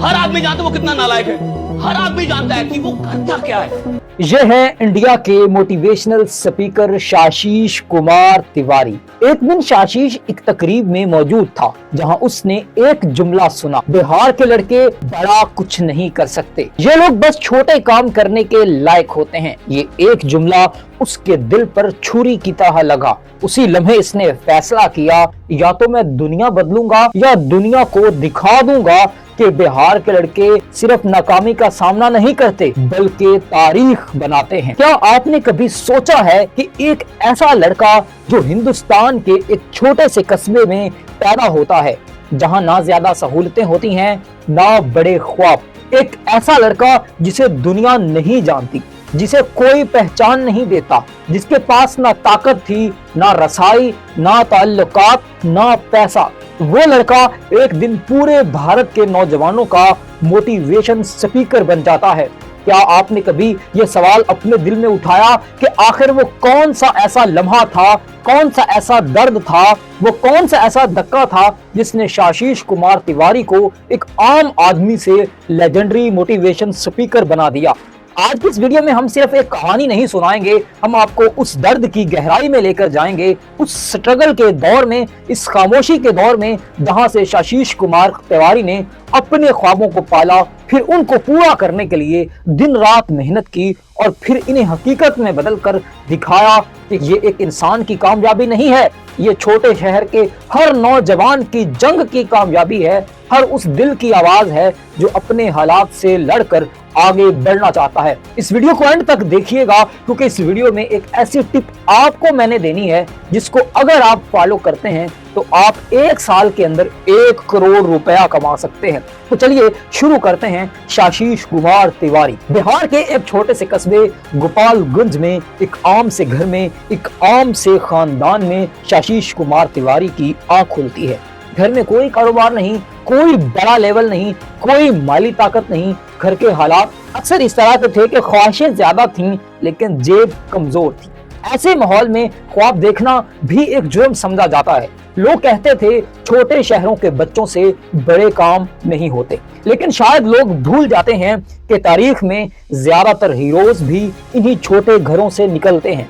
हर आदमी जानता है वो कितना नालायक है, हर आदमी जानता है कि वो करता क्या है। यह है इंडिया के मोटिवेशनल स्पीकर शाशीष कुमार तिवारी। एक दिन शाशीष एक तकरीब में मौजूद था जहां उसने एक जुमला सुना, बिहार के लड़के बड़ा कुछ नहीं कर सकते, ये लोग बस छोटे काम करने के लायक होते हैं। ये एक जुमला उसके दिल पर छुरी की तरह लगा। उसी लम्हे इसने फैसला किया, या तो मैं दुनिया बदलूंगा या दुनिया को दिखा दूंगा कि बिहार के लड़के सिर्फ नाकामी का सामना नहीं करते बल्कि तारीख बनाते हैं। क्या आपने कभी सोचा है कि एक ऐसा लड़का जो हिंदुस्तान के एक छोटे से कस्बे में पैदा होता है, जहां ना ज्यादा सहूलतें होती हैं ना बड़े ख्वाब, एक ऐसा लड़का जिसे दुनिया नहीं जानती, जिसे कोई पहचान नहीं देता, जिसके पास ना ताकत थी, ना रसाई, ना ताल्लुकात, ना पैसा, वो लड़का एक दिन पूरे भारत के नौजवानों का मोटिवेशन स्पीकर बन जाता है। क्या आपने कभी ये सवाल अपने दिल में उठाया कि आखिर वो कौन सा ऐसा लम्हा था, कौन सा ऐसा दर्द था, वो कौन सा ऐसा धक्का था जिसने शाशीष कुमार तिवारी को एक आम आदमी से लेजेंडरी मोटिवेशन स्पीकर बना दिया? आज की इस वीडियो में हम सिर्फ एक कहानी नहीं सुनाएंगे, हम आपको उस दर्द की गहराई में लेकर जाएंगे, उस स्ट्रगल के दौर में, इस खामोशी के दौर में जहां से शाशीष कुमार तिवारी ने अपने ख्वाबों को पाला, फिर उनको पूरा करने के लिए दिन रात मेहनत की और फिर इन्हें हकीकत में बदल कर दिखाया कि ये एक इंसान की कामयाबी नहीं है, ये छोटे शहर के हर नौजवान की जंग की कामयाबी है, हर उस दिल की आवाज है जो अपने हालात से लड़कर आगे बढ़ना चाहता है। इस वीडियो को एंड तक देखिएगा क्योंकि इस वीडियो में एक ऐसी टिप आपको मैंने देनी है जिसको अगर आप फॉलो करते हैं तो आप एक साल के अंदर 1 करोड़ रुपया कमा सकते हैं। तो चलिए शुरू करते हैं। शाशीष कुमार तिवारी बिहार के एक छोटे से कस्बे गोपालगंज में एक आम से घर में एक आम से खानदान में शाशीष कुमार तिवारी की आंख खुलती है। घर में कोई कारोबार नहीं, कोई बड़ा लेवल नहीं, कोई माली ताकत नहीं। घर के हालात अक्सर इस तरह के थे कि ख्वाहिशें ज्यादा थीं लेकिन जेब कमजोर थी। ऐसे माहौल में ख्वाब देखना भी एक जुर्म समझा जाता है। लोग कहते थे छोटे शहरों के बच्चों से बड़े काम नहीं होते, लेकिन शायद लोग भूल जाते हैं कि तारीख में ज्यादातर हीरोज भी इन्हीं छोटे घरों से निकलते हैं।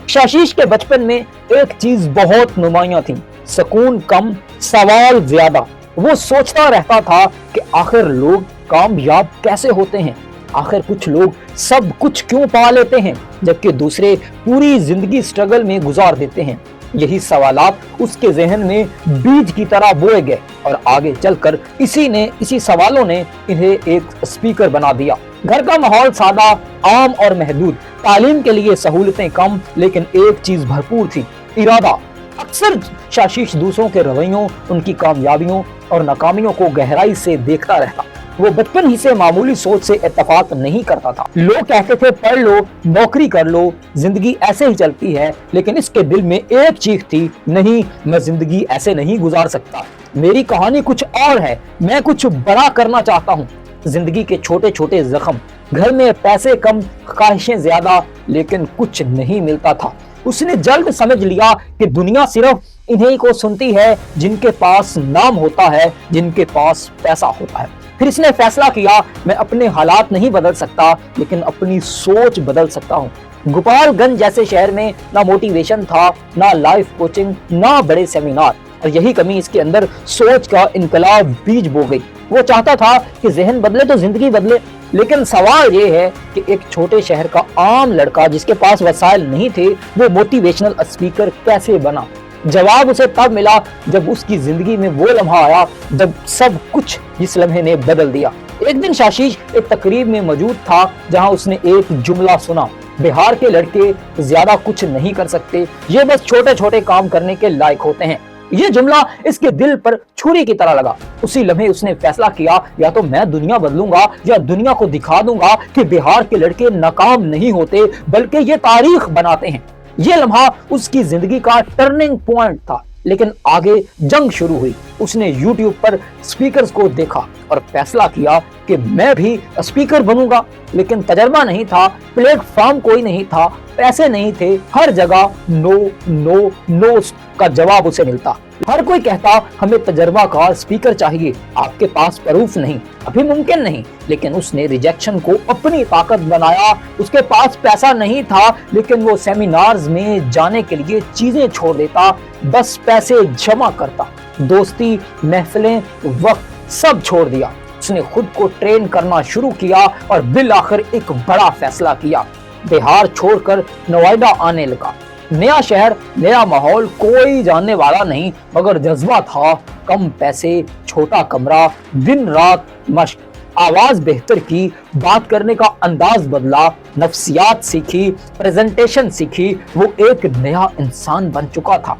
शाशीष के बचपन में एक चीज बहुत नुमायां थी, सुकून कम, सवाल ज्यादा। वो सोचता रहता था कि आखिर लोग कामयाब कैसे होते हैं, आखिर कुछ लोग सब कुछ क्यों पा लेते हैं जबकि दूसरे पूरी जिंदगी स्ट्रगल में गुजार देते हैं। यही सवालात उसके जहन में बीज की तरह बोए गए और आगे चलकर इसी सवालों ने इन्हें एक स्पीकर बना दिया। घर का माहौल सादा, आम और महदूद, तालीम के लिए सहूलतें कम, लेकिन एक चीज भरपूर थी, इरादा। अक्सर शाशीष दूसरों के रवैयों, उनकी कामयाबियों और नाकामियों को गहराई से देखता रहता। वो बचपन ही से मामूली सोच से इत्तेफाक नहीं करता था। लोग कहते थे पढ़ लो, नौकरी कर लो, जिंदगी ऐसे ही चलती है, लेकिन इसके दिल में एक चीख थी, नहीं, मैं जिंदगी ऐसे नहीं गुजार सकता, मेरी कहानी कुछ और है, मैं कुछ बड़ा करना चाहता हूँ। जिंदगी के छोटे छोटे जख्म, घर में पैसे कम, ख्वाहिशें ज्यादा, लेकिन कुछ नहीं मिलता था। उसने जल्द समझ लिया कि दुनिया सिर्फ इन्हीं को सुनती है जिनके पास नाम होता है, जिनके पास पैसा होता है। फिर इसने फैसला किया, मैं अपने हालात नहीं बदल सकता लेकिन अपनी सोच बदल सकता हूँ। गोपालगंज जैसे शहर में ना मोटिवेशन था, ना लाइफ कोचिंग, ना बड़े सेमिनार, और यही कमी इसके अंदर सोच का इनकलाब बीज बो गई। वो चाहता था कि जहन बदले तो जिंदगी बदले, लेकिन सवाल ये है कि एक छोटे शहर का आम लड़का जिसके पास वसाइल नहीं थे, वो मोटिवेशनल स्पीकर कैसे बना? जवाब उसे तब मिला जब उसकी जिंदगी में वो लम्हा आया जब सब कुछ जिस लम्हे ने बदल दिया। एक दिन शाशीष एक तकरीब में मौजूद था जहां उसने एक जुमला सुना, बिहार के लड़के ज्यादा कुछ नहीं कर सकते, ये बस छोटे छोटे काम करने के लायक होते हैं। ये जुमला इसके दिल पर छुरी की तरह लगा। उसी लम्हे उसने फैसला किया, या तो मैं दुनिया बदलूंगा या दुनिया को दिखा दूंगा कि बिहार के लड़के नाकाम नहीं होते बल्कि ये तारीख बनाते हैं। ये लम्हा उसकी जिंदगी का टर्निंग पॉइंट था, लेकिन आगे जंग शुरू हुई। उसने यूट्यूब पर स्पीकर्स को देखा और फैसला किया कि मैं भी स्पीकर बनूंगा। लेकिन तजर्बा नहीं था, प्लेटफॉर्म कोई नहीं था, पैसे नहीं थे, हर जगह नो नो नो का जवाब उसे मिलता। हर कोई कहता हमें तजर्बा का स्पीकर चाहिए, आपके पास प्रूफ नहीं, अभी मुमकिन नहीं। लेकिन उसने रिजेक्शन को अपनी ताकत बनाया। उसके पास पैसा नहीं था, लेकिन वो सेमिनार्स में जाने के लिए चीजें छोड़ देता, बस पैसे जमा करता। दोस्ती, महफिलें, वक्त सब छोड़ दिया। उसने खुद को ट्रेन करना शुरू किया और बिल आखिर एक बड़ा फैसला किया। बिहार छोड़कर नोएडा आने लगा। नया शहर, नया माहौल, कोई जानने वाला नहीं, मगर जज्बा था। कम पैसे, छोटा कमरा, दिन रात मशक, आवाज बेहतर की, बात करने का अंदाज बदला, नफ्सियात सीखी, प्रेजेंटेशन सीखी। वो एक नया इंसान बन चुका था।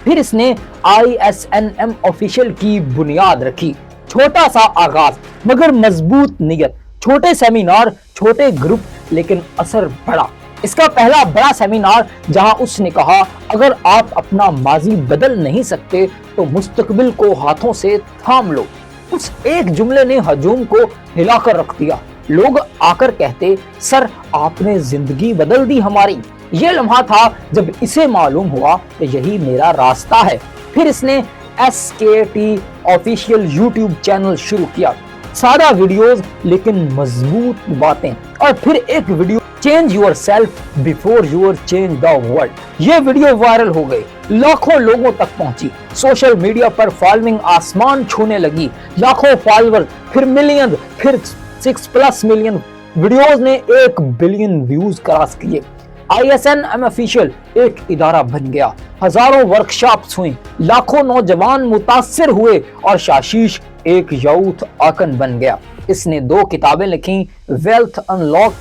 फिर इसने ISNM ऑफिशियल की बुनियाद रखी। छोटा सा आगाज मगर मजबूत नियत, छोटे सेमिनार, छोटे ग्रुप, लेकिन असर बड़ा। इसका पहला बड़ा सेमिनार जहां उसने कहा, अगर आप अपना माजी बदल नहीं सकते तो मुस्तकबिल को हाथों से थाम लो। उस एक जुमले ने हजूम को हिलाकर रख दिया। लोग आकर कहते, सर आपने जिंदगी बदल दी हमारी। ये लम्हा था जब इसे मालूम हुआ कि यही मेरा रास्ता है। फिर इसने SKT ऑफिशियल यूट्यूब चैनल शुरू किया। सादा वीडियोस लेकिन मजबूत बातें। और फिर एक video, change yourself before your change the world. ये वीडियो वायरल हो गई, लाखों लोगों तक पहुंची। सोशल मीडिया पर फॉलोइंग आसमान छूने लगी। लाखों फॉलोअर, फिर मिलियन, फिर 6+ मिलियन। वीडियोस ने 1 बिलियन व्यूज क्रॉस किए। ISNM ऑफिशियल एक इदारा बन गया। हजारों वर्कशॉप्स हुई, लाखों नौजवान मुतासिर हुए और शाशीश एक यूथ आइकन बन गया। इसने 2 किताबें लिखी, wealth unlock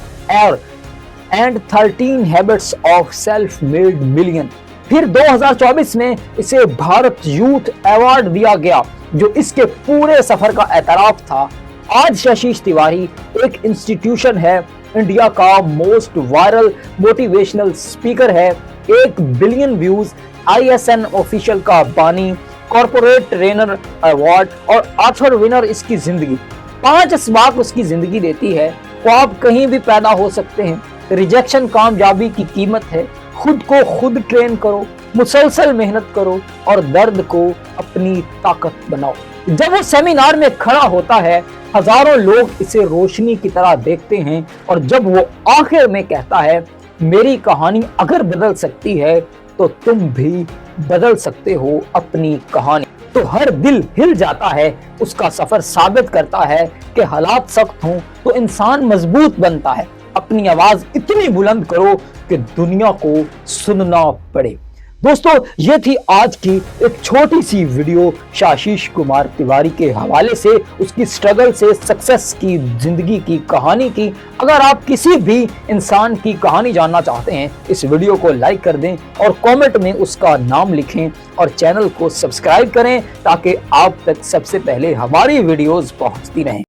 and 13 habits of self made million. फिर 2024 में इसे भारत यूथ अवार्ड दिया गया, जो इसके पूरे सफर का एतराफ था। आज शाशीष तिवारी एक इंस्टीट्यूशन है, इंडिया का मोस्ट वायरल मोटिवेशनल स्पीकर है, 1 बिलियन व्यूज, ISN ऑफिशियल का बानी, कॉर्पोरेट ट्रेनर अवार्ड और ऑथर विनर। इसकी जिंदगी 5 असबाब उसकी जिंदगी देती है। ख्वाब कहीं भी पैदा हो सकते हैं। रिजेक्शन कामयाबी की कीमत है। खुद को खुद ट्रेन करो, मुसलसल मेहनत करो और दर्द को अपनी ताकत बनाओ। जब वो सेमिनार में खड़ा होता है, हजारों लोग इसे रोशनी की तरह देखते हैं और जब वो आखिर में कहता है, मेरी कहानी अगर बदल सकती है तो तुम भी बदल सकते हो अपनी कहानी, तो हर दिल हिल जाता है। उसका सफर साबित करता है कि हालात सख्त हों तो इंसान मजबूत बनता है। अपनी आवाज इतनी बुलंद करो कि दुनिया को सुनना पड़े। दोस्तों, ये थी आज की एक छोटी सी वीडियो शाशीष कुमार तिवारी के हवाले से, उसकी स्ट्रगल से सक्सेस की जिंदगी की कहानी की। अगर आप किसी भी इंसान की कहानी जानना चाहते हैं, इस वीडियो को लाइक कर दें और कमेंट में उसका नाम लिखें और चैनल को सब्सक्राइब करें ताकि आप तक सबसे पहले हमारी वीडियोस पहुंचती रहें।